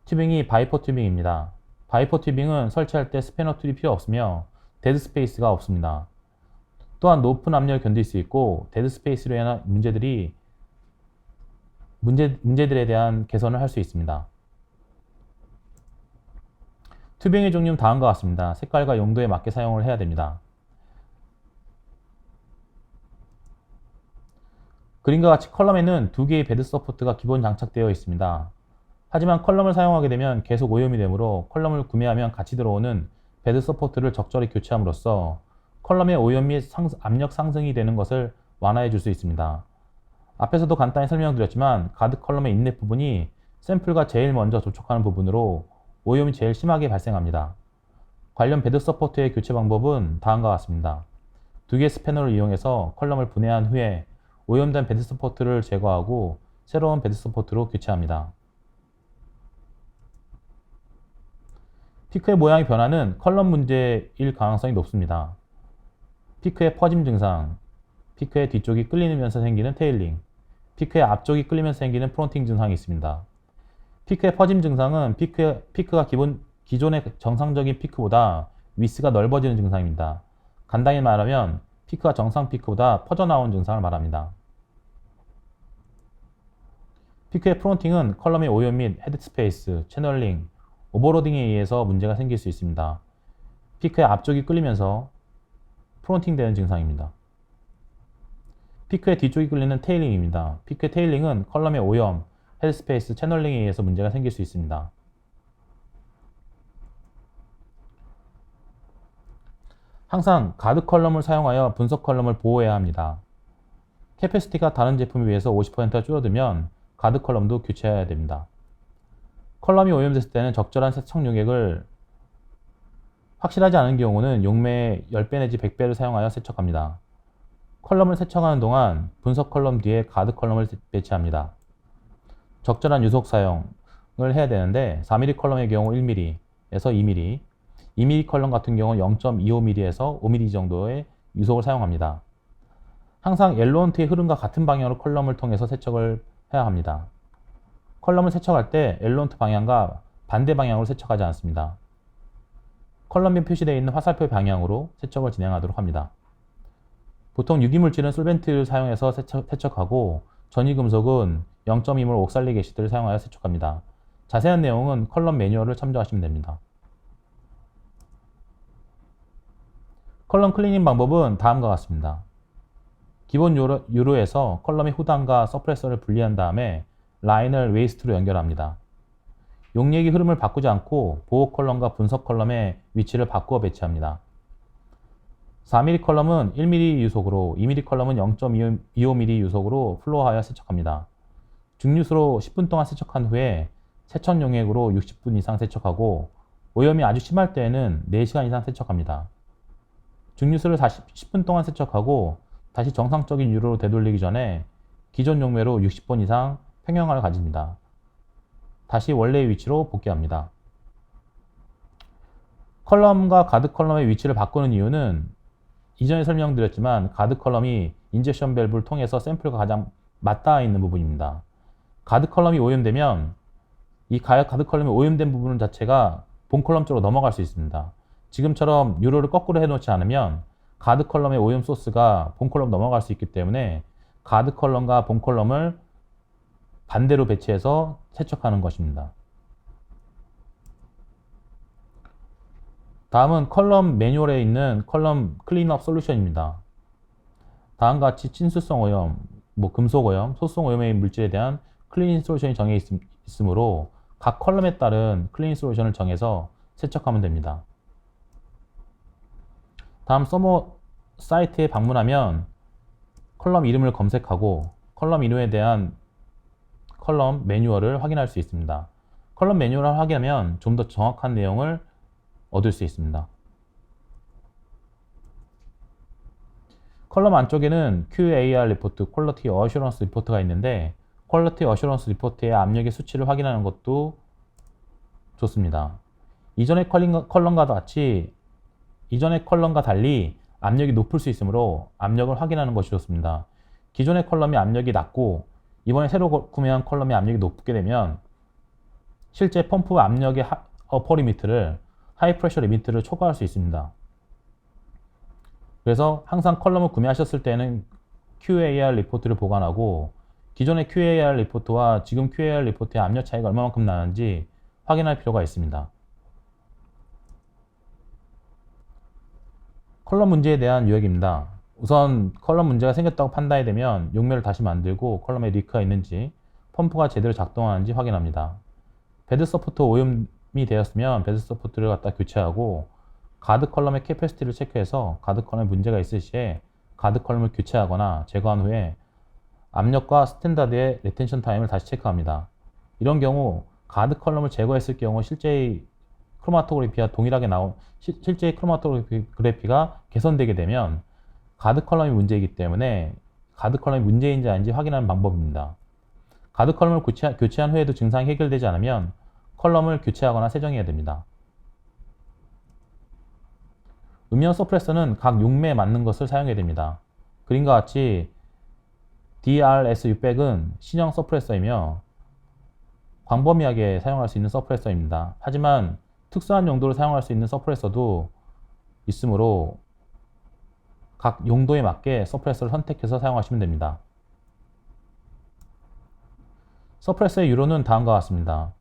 튜빙이 바이퍼 튜빙입니다. 바이퍼 튜빙은 설치할 때 스패너 툴이 필요 없으며 데드 스페이스가 없습니다. 또한 높은 압력을 견딜 수 있고 데드 스페이스로 인한 문제들에 대한 개선을 할 수 있습니다. 튜빙의 종류는 다음과 같습니다. 색깔과 용도에 맞게 사용을 해야 됩니다. 그림과 같이 컬럼에는 두 개의 베드 서포트가 기본 장착되어 있습니다. 하지만 컬럼을 사용하게 되면 계속 오염이 되므로 컬럼을 구매하면 같이 들어오는 베드 서포트를 적절히 교체함으로써 컬럼의 오염 및 압력 상승이 되는 것을 완화해 줄 수 있습니다. 앞에서도 간단히 설명드렸지만 가드 컬럼의 인넷 부분이 샘플과 제일 먼저 접촉하는 부분으로 오염이 제일 심하게 발생합니다. 관련 베드 서포트의 교체 방법은 다음과 같습니다. 두 개의 스패너를 이용해서 컬럼을 분해한 후에 오염된 베드 서포트를 제거하고 새로운 베드 서포트로 교체합니다. 피크의 모양이 변화는 컬럼 문제일 가능성이 높습니다. 피크의 퍼짐 증상, 피크의 뒤쪽이 끌리면서 생기는 테일링, 피크의 앞쪽이 끌리면서 생기는 프론팅 증상이 있습니다. 피크의 퍼짐 증상은 피크가 기존의 정상적인 피크보다 위스가 넓어지는 증상입니다. 간단히 말하면 피크가 정상 피크보다 퍼져나온 증상을 말합니다. 피크의 프론팅은 컬럼의 오염 및 헤드 스페이스, 채널링, 오버로딩에 의해서 문제가 생길 수 있습니다. 피크의 앞쪽이 끌리면서 프론팅 되는 증상입니다. 피크의 뒤쪽이 끌리는 테일링입니다. 피크의 테일링은 컬럼의 오염, 헤드스페이스 채널링에 의해서 문제가 생길 수 있습니다. 항상 가드 컬럼을 사용하여 분석 컬럼을 보호해야 합니다. 캐패시티가 다른 제품에 비해서 50%가 줄어들면 가드 컬럼도 교체해야 됩니다. 컬럼이 오염됐을 때는 적절한 세척 용액을 확실하지 않은 경우는 용매의 10배 내지 100배를 사용하여 세척합니다. 컬럼을 세척하는 동안 분석 컬럼 뒤에 가드 컬럼을 배치합니다. 적절한 유속 사용을 해야 되는데 4mm 컬럼의 경우 1mm에서 2mm, 2mm 컬럼 같은 경우 0.25mm에서 5mm 정도의 유속을 사용합니다. 항상 엘로원트의 흐름과 같은 방향으로 컬럼을 통해서 세척을 해야 합니다. 컬럼을 세척할 때 엘로원트 방향과 반대 방향으로 세척하지 않습니다. 컬럼에 표시되어 있는 화살표 방향으로 세척을 진행하도록 합니다. 보통 유기물질은 솔벤트를 사용해서 세척하고 전이금속은 0.2몰 옥살릭 애시드를 사용하여 세척합니다. 자세한 내용은 컬럼 매뉴얼을 참조하시면 됩니다. 컬럼 클리닝 방법은 다음과 같습니다. 기본 유로에서 컬럼의 후단과 서프레서를 분리한 다음에 라인을 웨이스트로 연결합니다. 용액의 흐름을 바꾸지 않고 보호 컬럼과 분석 컬럼의 위치를 바꾸어 배치합니다. 4mm 컬럼은 1mm 유속으로, 2mm 컬럼은 0.25mm 유속으로 플로어하여 세척합니다. 중류수로 10분 동안 세척한 후에 세척 용액으로 60분 이상 세척하고 오염이 아주 심할 때에는 4시간 이상 세척합니다. 중류수를 다시 10분 동안 세척하고 다시 정상적인 유로로 되돌리기 전에 기존 용매로 60분 이상 평형화를 가집니다. 다시 원래의 위치로 복귀합니다. 컬럼과 가드 컬럼의 위치를 바꾸는 이유는 이전에 설명드렸지만 가드 컬럼이 인젝션 밸브를 통해서 샘플과 가장 맞닿아 있는 부분입니다. 가드 컬럼이 오염되면 이 가드 컬럼이 오염된 부분 자체가 본 컬럼 쪽으로 넘어갈 수 있습니다. 지금처럼 유로를 거꾸로 해놓지 않으면 가드 컬럼의 오염 소스가 본 컬럼 넘어갈 수 있기 때문에 가드 컬럼과 본 컬럼을 반대로 배치해서 세척하는 것입니다. 다음은 컬럼 매뉴얼에 있는 컬럼 클린업 솔루션입니다. 다음과 같이 친수성 오염, 금속 오염, 소수성 오염의 물질에 대한 클리닝 솔루션이 정해 있으므로 각 컬럼에 따른 클리닝 솔루션을 정해서 세척하면 됩니다. 다음 서머 사이트에 방문하면 컬럼 이름을 검색하고 컬럼 이름에 대한 컬럼 매뉴얼을 확인할 수 있습니다. 컬럼 매뉴얼을 확인하면 좀 더 정확한 내용을 얻을 수 있습니다. 컬럼 안쪽에는 QAR 리포트, 퀄리티 어슈런스 리포트가 있는데 퀄리티 어슈런스 리포트의 압력의 수치를 확인하는 것도 좋습니다. 이전의 컬럼과 달리 압력이 높을 수 있으므로 압력을 확인하는 것이 좋습니다. 기존의 컬럼이 압력이 낮고 이번에 새로 구매한 컬럼의 압력이 높게 되면 실제 펌프 압력의 어퍼 리미트를 하이 프레셔 리미트를 초과할 수 있습니다. 그래서 항상 컬럼을 구매하셨을 때는 QAR 리포트를 보관하고 기존의 QAR 리포트와 지금 QAR 리포트의 압력 차이가 얼마만큼 나는지 확인할 필요가 있습니다. 컬럼 문제에 대한 요약입니다. 우선 컬럼 문제가 생겼다고 판단이 되면 용매를 다시 만들고 컬럼에 리크가 있는지 펌프가 제대로 작동하는지 확인합니다. 베드 서포트 오염이 되었으면 베드 서포트를 갖다 교체하고 가드 컬럼의 캐패시티를 체크해서 가드 컬럼에 문제가 있을 시에 가드 컬럼을 교체하거나 제거한 후에 압력과 스탠다드의 리텐션 타임을 다시 체크합니다. 이런 경우 가드 컬럼을 제거했을 경우 실제의 크로마토그래피와 동일하게 실제의 크로마토그래피가 개선되게 되면 가드 컬럼이 문제이기 때문에 가드 컬럼이 문제인지 아닌지 확인하는 방법입니다. 가드 컬럼을 교체한 후에도 증상이 해결되지 않으면 컬럼을 교체하거나 세정해야 됩니다. 음영 서프레서는 각 용매에 맞는 것을 사용해야 됩니다. 그림과 같이 DRS600은 신형 서프레서이며 광범위하게 사용할 수 있는 서프레서입니다. 하지만 특수한 용도로 사용할 수 있는 서프레서도 있으므로 각 용도에 맞게 서프레서를 선택해서 사용하시면 됩니다. 서프레서의 유로는 다음과 같습니다.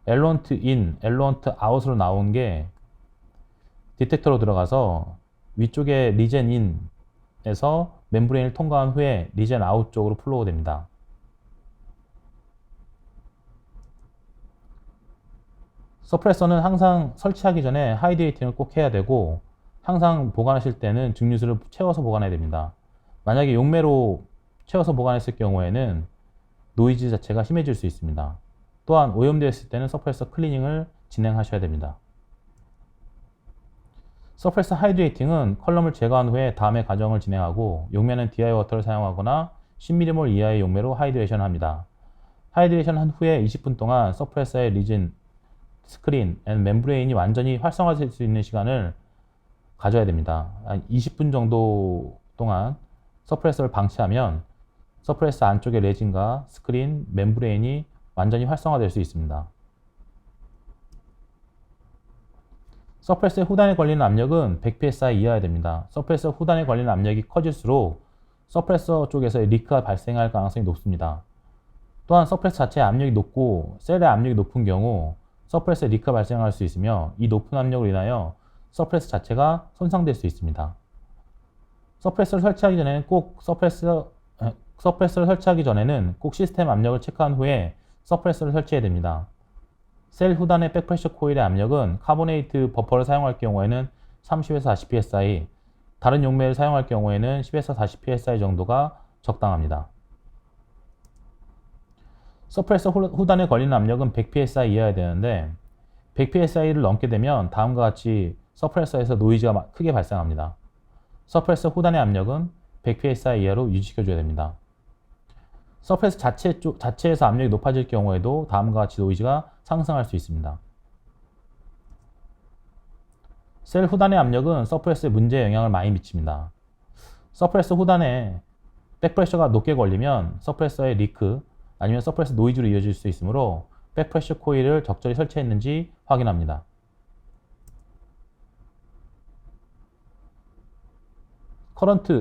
엘로원트 인, 엘로원트 아웃으로 나온 게 디텍터로 들어가서 위쪽에 리젠 인에서 멤브레인을 통과한 후에 리젠 아웃 쪽으로 플로우 됩니다. 서프레서는 항상 설치하기 전에 하이드레이팅을 꼭 해야 되고 항상 보관하실 때는 증류수를 채워서 보관해야 됩니다. 만약에 용매로 채워서 보관했을 경우에는 노이즈 자체가 심해질 수 있습니다. 또한 오염되었을 때는 서프레서 클리닝을 진행하셔야 됩니다. 서프레서 하이드레이팅은 컬럼을 제거한 후에 다음의 과정을 진행하고 용매는 DI 워터를 사용하거나 10ml 이하의 용매로 하이드레이션을 합니다. 하이드레이션 한 후에 20분 동안 서프레서의 리진, 스크린, 앤 멤브레인이 완전히 활성화될 수 있는 시간을 가져야 됩니다. 20분 정도 동안 서프레서를 방치하면 서프레서 안쪽의 레진과 스크린, 멤브레인이 완전히 활성화될 수 있습니다. 서프레서의 후단에 걸리는 압력은 100psi 이하여야 됩니다. 서프레서 후단에 걸리는 압력이 커질수록 서프레서 쪽에서의 리크가 발생할 가능성이 높습니다. 또한 서프레서 자체의 압력이 높고 셀의 압력이 높은 경우 서프레서에 리크가 발생할 수 있으며 이 높은 압력으로 인하여 서프레서 자체가 손상될 수 있습니다. 서프레서를 설치하기 전에는 꼭 시스템 압력을 체크한 후에 서프레서를 설치해야 됩니다. 셀 후단의 백프레셔 코일의 압력은 카보네이트 버퍼를 사용할 경우에는 30에서 40psi, 다른 용매를 사용할 경우에는 10에서 40psi 정도가 적당합니다. 서프레서 후단에 걸리는 압력은 100psi 이하여야 되는데 100psi를 넘게 되면 다음과 같이 서프레서에서 노이즈가 크게 발생합니다. 서프레서 후단의 압력은 100psi 이하로 유지시켜줘야 됩니다. 서프레서 자체에서 압력이 높아질 경우에도 다음과 같이 노이즈가 상승할 수 있습니다. 셀 후단의 압력은 서프레서에 문제에 영향을 많이 미칩니다. 서프레서 후단에 백프레셔가 높게 걸리면 서프레서의 리크 아니면 서프레서 노이즈로 이어질 수 있으므로 백프레셔 코일을 적절히 설치했는지 확인합니다.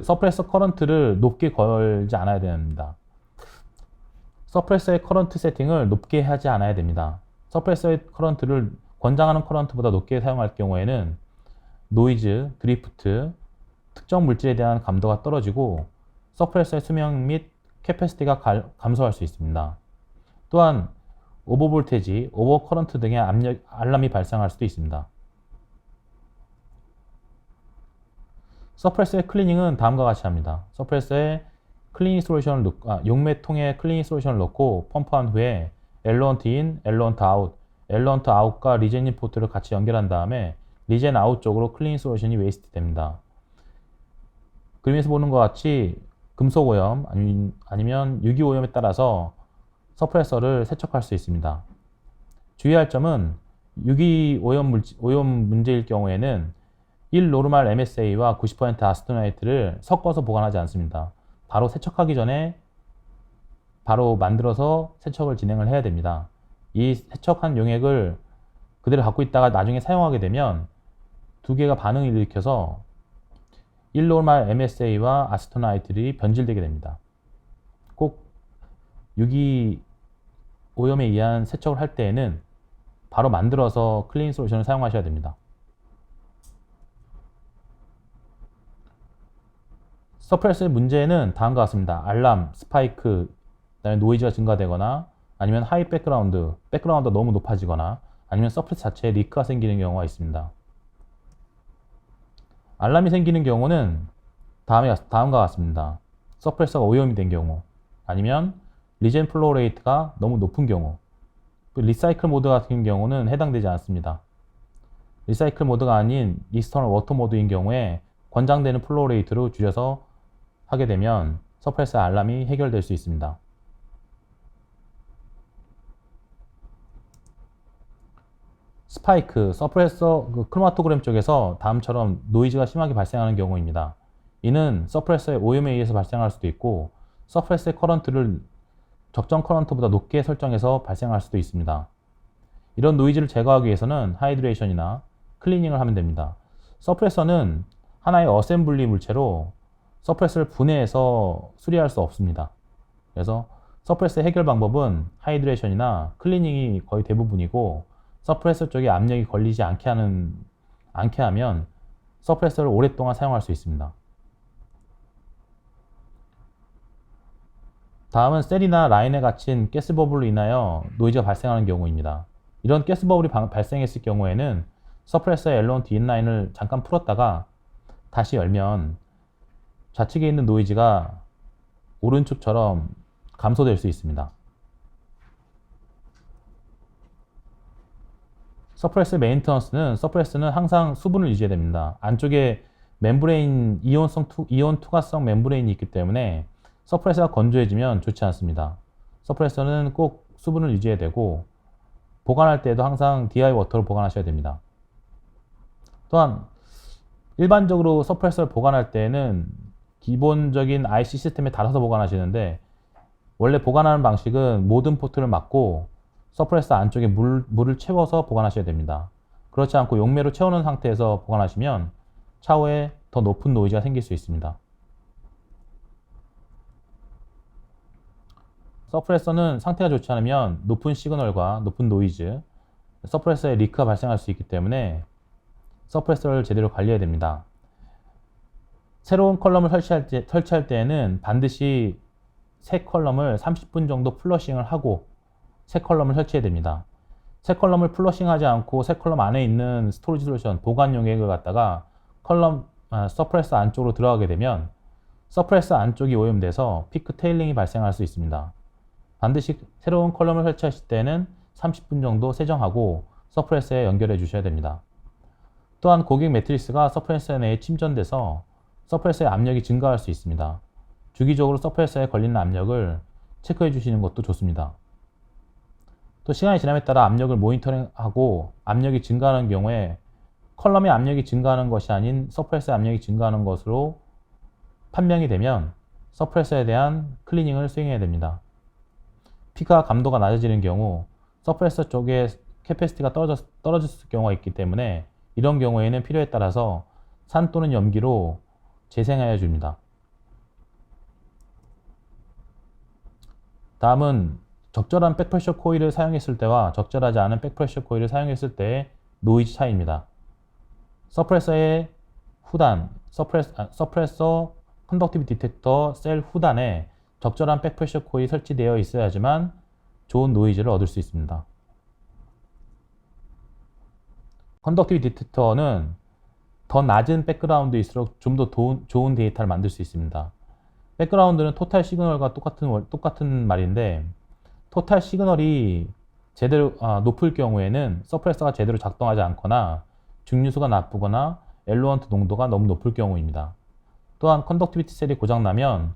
서프레서 커런트를 높게 걸지 않아야 됩니다. 서프레서의 커런트 세팅을 높게 하지 않아야 됩니다. 서프레서의 커런트를 권장하는 커런트보다 높게 사용할 경우에는 노이즈, 드리프트, 특정 물질에 대한 감도가 떨어지고 서프레서의 수명 및 캐패시티가 감소할 수 있습니다. 또한 오버 볼테지, 오버 커런트 등의 알람이 발생할 수도 있습니다. 서프레서의 클리닝은 다음과 같이 합니다. 서프레서에 클리닝 솔루션을 용매통에 클리닝 솔루션을 넣고 펌프한 후에 엘러언트 인, 엘러언트 아웃, 엘러언트 아웃과 리젠 인 포트를 같이 연결한 다음에 리젠 아웃 쪽으로 클리닝 솔루션이 웨이스트 됩니다. 그림에서 보는 것 같이 금속 오염 아니면 유기 오염에 따라서 서프레서를 세척할 수 있습니다. 주의할 점은 유기 오염 문제일 경우에는 1노르말 MSA와 90% 아스토나이트를 섞어서 보관하지 않습니다. 바로 세척하기 전에 바로 만들어서 세척을 진행을 해야 됩니다. 이 세척한 용액을 그대로 갖고 있다가 나중에 사용하게 되면 두 개가 반응을 일으켜서 1노르말 MSA와 아스토나이트들이 변질되게 됩니다. 꼭 유기 오염에 의한 세척을 할 때에는 바로 만들어서 클린 솔루션을 사용하셔야 됩니다. 서프레서의 문제는 다음과 같습니다. 알람, 스파이크, 그다음에 노이즈가 증가되거나 아니면 하이 백그라운드가 너무 높아지거나 아니면 서프레서 자체에 리크가 생기는 경우가 있습니다. 알람이 생기는 경우는 다음과 같습니다. 서프레서가 오염이 된 경우 아니면 리젠 플로우 레이트가 너무 높은 경우 리사이클 모드 같은 경우는 해당되지 않습니다. 리사이클 모드가 아닌 익스터널 워터 모드인 경우에 권장되는 플로우 레이트로 줄여서 하게 되면 서프레서 알람이 해결될 수 있습니다. 스파이크, 서프레서 크로마토그램 쪽에서 다음처럼 노이즈가 심하게 발생하는 경우입니다. 이는 서프레서의 오염에 의해서 발생할 수도 있고 서프레서의 커런트를 적정 커런트보다 높게 설정해서 발생할 수도 있습니다. 이런 노이즈를 제거하기 위해서는 하이드레이션이나 클리닝을 하면 됩니다. 서프레서는 하나의 어셈블리 물체로 서프레서를 분해해서 수리할 수 없습니다. 그래서 서프레서 해결 방법은 하이드레이션이나 클리닝이 거의 대부분이고 서프레서 쪽에 압력이 걸리지 않게 하면 서프레서를 오랫동안 사용할 수 있습니다. 다음은 셀이나 라인에 갇힌 가스 버블로 인하여 노이즈가 발생하는 경우입니다. 이런 가스버블이 발생했을 경우에는 서프레서의 L1 DN9을 잠깐 풀었다가 다시 열면 좌측에 있는 노이즈가 오른쪽처럼 감소될 수 있습니다. 서프레스 메인터넌스는 서프레스는 항상 수분을 유지해야 됩니다. 안쪽에 멤브레인 이온 투과성 멤브레인이 있기 때문에 서프레서가 건조해지면 좋지 않습니다. 서프레서는 꼭 수분을 유지해야 되고 보관할 때도 항상 DI 워터로 보관하셔야 됩니다. 또한 일반적으로 서프레서를 보관할 때는 기본적인 IC 시스템에 달아서 보관하시는데 원래 보관하는 방식은 모든 포트를 막고 서프레서 안쪽에 물을 채워서 보관하셔야 됩니다. 그렇지 않고 용매로 채워놓은 상태에서 보관하시면 차후에 더 높은 노이즈가 생길 수 있습니다. 서프레서는 상태가 좋지 않으면 높은 시그널과 높은 노이즈, 서프레서에 리크가 발생할 수 있기 때문에 서프레서를 제대로 관리해야 됩니다. 새로운 컬럼을 설치할 때에는 반드시 새 컬럼을 30분 정도 플러싱을 하고 새 컬럼을 설치해야 됩니다. 새 컬럼을 플러싱하지 않고 새 컬럼 안에 있는 스토리지 솔루션, 보관 용액을 갖다가 서프레서 안쪽으로 들어가게 되면 서프레서 안쪽이 오염돼서 피크 테일링이 발생할 수 있습니다. 반드시 새로운 컬럼을 설치하실 때는 30분 정도 세정하고 서프레서에 연결해 주셔야 됩니다. 또한 고객 매트리스가 서프레서 내에 침전돼서 서프레서의 압력이 증가할 수 있습니다. 주기적으로 서프레서에 걸리는 압력을 체크해 주시는 것도 좋습니다. 또 시간이 지남에 따라 압력을 모니터링하고 압력이 증가하는 경우에 컬럼의 압력이 증가하는 것이 아닌 서프레서의 압력이 증가하는 것으로 판명이 되면 서프레서에 대한 클리닝을 수행해야 됩니다. 피크와 감도가 낮아지는 경우 서프레서 쪽에 캐패시티가 떨어졌을 경우가 있기 때문에 이런 경우에는 필요에 따라서 산 또는 염기로 재생하여 줍니다. 다음은 적절한 백프레셔 코일을 사용했을 때와 적절하지 않은 백프레셔 코일을 사용했을 때의 노이즈 차이입니다. 서프레서의 후단, 서프레서 컨덕티비티 디텍터 셀 후단에 적절한 백프레셔 코일이 설치되어 있어야지만 좋은 노이즈를 얻을 수 있습니다. 컨덕티비티 디텍터는 더 낮은 백그라운드일수록 좀 더 좋은 데이터를 만들 수 있습니다. 백그라운드는 토탈 시그널과 똑같은 말인데 토탈 시그널이 제대로 높을 경우에는 서프레서가 제대로 작동하지 않거나 증류수가 나쁘거나 엘로원트 농도가 너무 높을 경우입니다. 또한 컨덕티비티 셀이 고장나면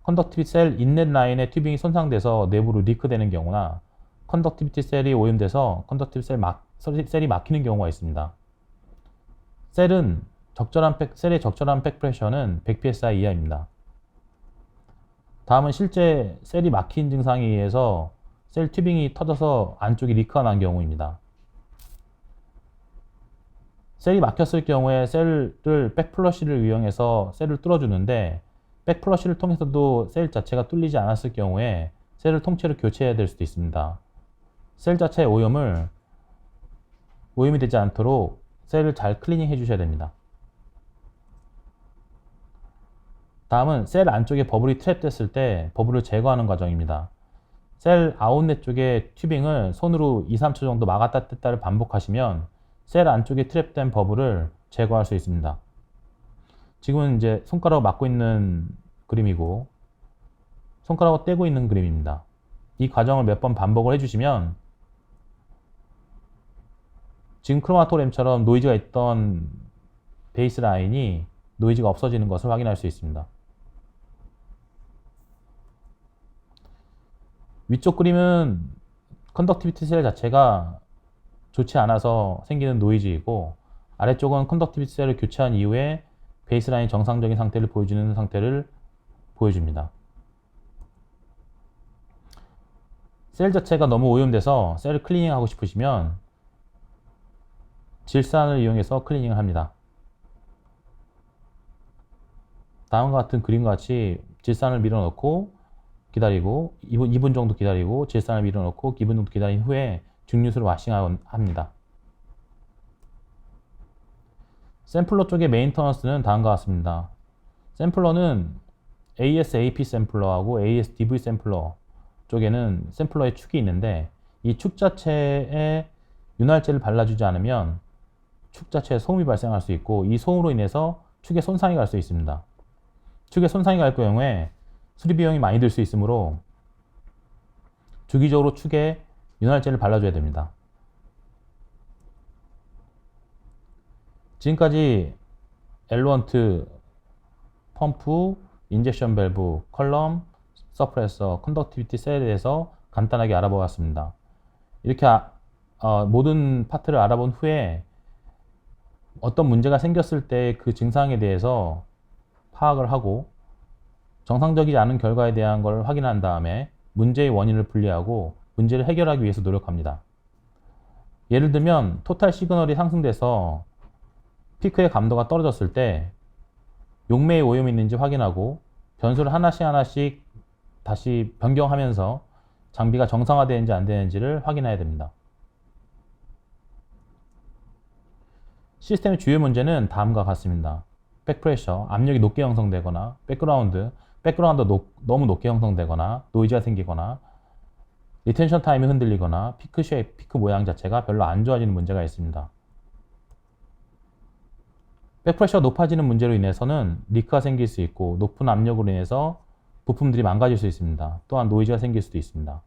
컨덕티비티 셀 인렛 라인의 튜빙이 손상돼서 내부로 리크되는 경우나 컨덕티비티 셀이 오염돼서 컨덕티비티 셀이 막히는 경우가 있습니다. 셀의 적절한 백프레셔는 100psi 이하입니다. 다음은 실제 셀이 막힌 증상에 의해서 셀 튜빙이 터져서 안쪽이 리크가 난 경우입니다. 셀이 막혔을 경우에 셀을 백플러시를 이용해서 셀을 뚫어주는데 백플러시를 통해서도 셀 자체가 뚫리지 않았을 경우에 셀을 통째로 교체해야 될 수도 있습니다. 셀 자체의 오염이 되지 않도록 셀을 잘 클리닝 해주셔야 됩니다. 다음은 셀 안쪽에 버블이 트랩됐을 때 버블을 제거하는 과정입니다. 셀 아웃렛 쪽에 튜빙을 손으로 2-3초 정도 막았다 뗐다를 반복하시면 셀 안쪽에 트랩된 버블을 제거할 수 있습니다. 지금은 이제 손가락으로 막고 있는 그림이고 손가락으로 떼고 있는 그림입니다. 이 과정을 몇 번 반복을 해주시면 지금 크로마토램처럼 노이즈가 있던 베이스 라인이 노이즈가 없어지는 것을 확인할 수 있습니다. 위쪽 그림은 컨덕티비티 셀 자체가 좋지 않아서 생기는 노이즈이고 아래쪽은 컨덕티비티 셀을 교체한 이후에 베이스라인 정상적인 상태를 보여주는 상태를 보여줍니다. 셀 자체가 너무 오염돼서 셀을 클리닝하고 싶으시면 질산을 이용해서 클리닝을 합니다. 다음과 같은 그림과 같이 질산을 밀어넣고 기다리고 2분 정도 기다리고 질산을 밀어넣고 2분 정도 기다린 후에 증류수를 와싱합니다. 샘플러 쪽의 메인터넌스는 다음과 같습니다. 샘플러는 ASAP 샘플러하고 ASDV 샘플러 쪽에는 샘플러의 축이 있는데 이 축 자체에 윤활제를 발라주지 않으면 축 자체에 소음이 발생할 수 있고, 이 소음으로 인해서 축에 손상이 갈 수 있습니다. 축에 손상이 갈 경우에 수리 비용이 많이 들 수 있으므로 주기적으로 축에 윤활제를 발라줘야 됩니다. 지금까지 엘루언트, 펌프, 인젝션 밸브, 컬럼, 서프레서, 컨덕티비티 셀에 대해서 간단하게 알아보았습니다. 이렇게 모든 파트를 알아본 후에 어떤 문제가 생겼을 때 그 증상에 대해서 파악을 하고 정상적이지 않은 결과에 대한 걸 확인한 다음에 문제의 원인을 분리하고 문제를 해결하기 위해서 노력합니다. 예를 들면 토탈 시그널이 상승돼서 피크의 감도가 떨어졌을 때 용매에 오염이 있는지 확인하고 변수를 하나씩 다시 변경하면서 장비가 정상화되는지 안 되는지를 확인해야 됩니다. 시스템의 주요 문제는 다음과 같습니다. 백프레셔, 압력이 높게 형성되거나 백그라운드 너무 높게 형성되거나 노이즈가 생기거나 리텐션 타임이 흔들리거나 피크 모양 자체가 별로 안 좋아지는 문제가 있습니다. 백프레셔가 높아지는 문제로 인해서는 리크가 생길 수 있고 높은 압력으로 인해서 부품들이 망가질 수 있습니다. 또한 노이즈가 생길 수도 있습니다.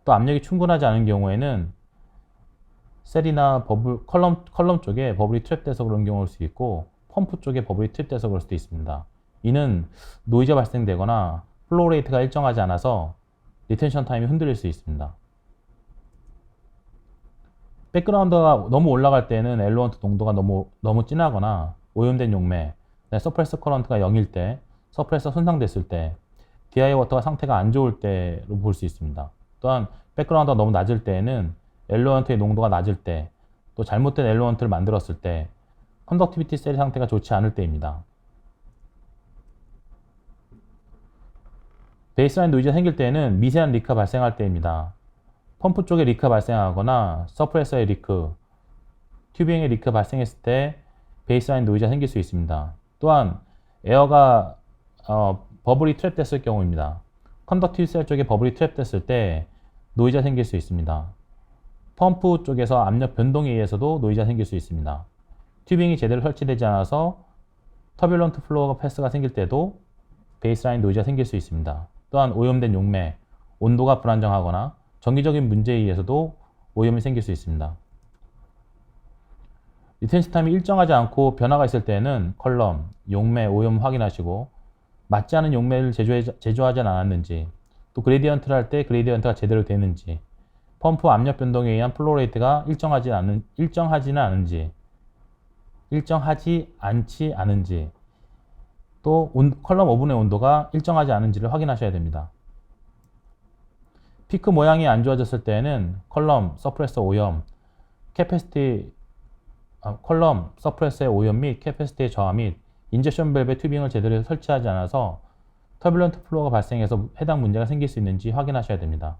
또 압력이 충분하지 않은 경우에는 셀이나 컬럼 쪽에 버블이 트랩돼서 그런 경우일 수 있고 펌프 쪽에 버블이 트랩돼서 그럴 수도 있습니다. 이는 노이즈가 발생되거나 플로우 레이트가 일정하지 않아서 리텐션 타임이 흔들릴 수 있습니다. 백그라운드가 너무 올라갈 때는 엘루언트 농도가 너무 진하거나 오염된 용매, 서프레서 커런트가 0일 때, 서프레서 손상됐을 때, DI 워터가 상태가 안 좋을 때로 볼 수 있습니다. 또한 백그라운드가 너무 낮을 때에는 엘루언트의 농도가 낮을 때, 또 잘못된 엘루언트를 만들었을 때, 컨덕티비티 셀 상태가 좋지 않을 때입니다. 베이스라인 노이즈가 생길 때에는 미세한 리크가 발생할 때입니다. 펌프 쪽에 리크가 발생하거나 서프레서의 리크, 튜빙의 리크가 발생했을 때 베이스라인 노이즈가 생길 수 있습니다. 또한 에어가 버블이 트랩됐을 경우입니다. 컨덕티브 셀 쪽에 버블이 트랩됐을 때 노이즈가 생길 수 있습니다. 펌프 쪽에서 압력 변동에 의해서도 노이즈가 생길 수 있습니다. 튜빙이 제대로 설치되지 않아서 터뷸런트 플로어 패스가 생길 때도 베이스라인 노이즈가 생길 수 있습니다. 또한 오염된 용매, 온도가 불안정하거나 정기적인 문제에 의해서도 오염이 생길 수 있습니다. 리텐션 타임이 일정하지 않고 변화가 있을 때는 컬럼, 용매, 오염 확인하시고 맞지 않은 용매를 제조하지 않았는지, 또 그레디언트를 할 때 그레디언트가 제대로 되는지, 펌프 압력 변동에 의한 플로우 레이트가 일정하지 않지 않은지, 또 컬럼 오븐의 온도가 일정하지 않은지를 확인하셔야 됩니다. 피크 모양이 안 좋아졌을 때는 컬럼, 서프레서 오염, 컬럼, 서프레서의 오염 및 캐패시티의 저하 및 인젝션 밸브의 튜빙을 제대로 설치하지 않아서 터뷸런트 플로어가 발생해서 해당 문제가 생길 수 있는지 확인하셔야 됩니다.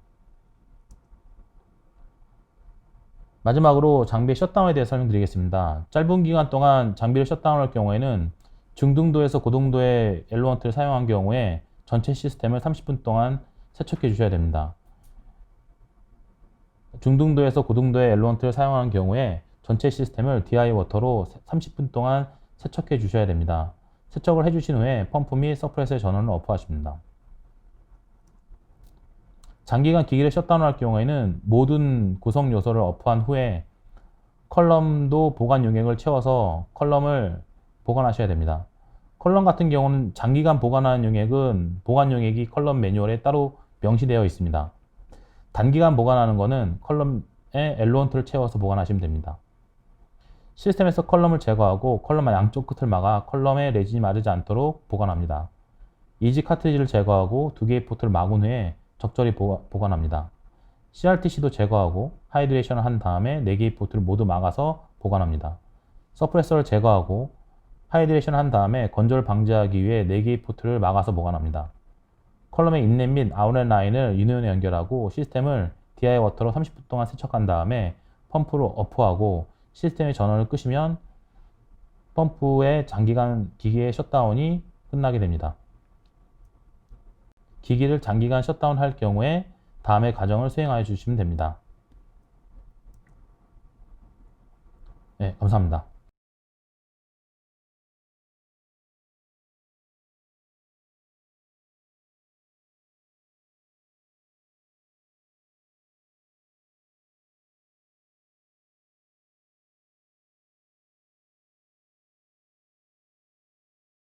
마지막으로 장비의 셧다운에 대해 설명드리겠습니다. 짧은 기간 동안 장비를 셧다운할 경우에는 중등도에서 고등도의 엘루언트를 사용한 경우에 전체 시스템을 30분 동안 세척해 주셔야 됩니다. 중등도에서 고등도의 엘루언트를 사용하는 경우에 전체 시스템을 DI 워터로 30분 동안 세척해 주셔야 됩니다. 세척을 해주신 후에 펌프 및 서프레서의 전원을 오프하십니다. 장기간 기기를 셧다운할 경우에는 모든 구성 요소를 오프한 후에 컬럼도 보관 용액을 채워서 컬럼을 보관하셔야 됩니다. 컬럼 같은 경우는 장기간 보관하는 용액은 보관 용액이 컬럼 매뉴얼에 따로 명시되어 있습니다. 단기간 보관하는 것은 컬럼에 엘루언트를 채워서 보관하시면 됩니다. 시스템에서 컬럼을 제거하고 컬럼의 양쪽 끝을 막아 컬럼에 레진이 마르지 않도록 보관합니다. 이지 카트리지를 제거하고 두 개의 포트를 막은 후에 적절히 보관합니다. CRTC도 제거하고 하이드레이션을 한 다음에 4개의 포트를 모두 막아서 보관합니다. 서프레서를 제거하고 하이드레이션을 한 다음에 건조를 방지하기 위해 4개의 포트를 막아서 보관합니다. 컬럼의 인렛 및 아웃렛 라인을 유니온에 연결하고 시스템을 DI 워터로 30분 동안 세척한 다음에 펌프로 오프하고 시스템의 전원을 끄시면 펌프의 장기간 기기의 셧다운이 끝나게 됩니다. 기기를 장기간 셧다운 할 경우에 다음의 과정을 수행하여 주시면 됩니다. 네, 감사합니다.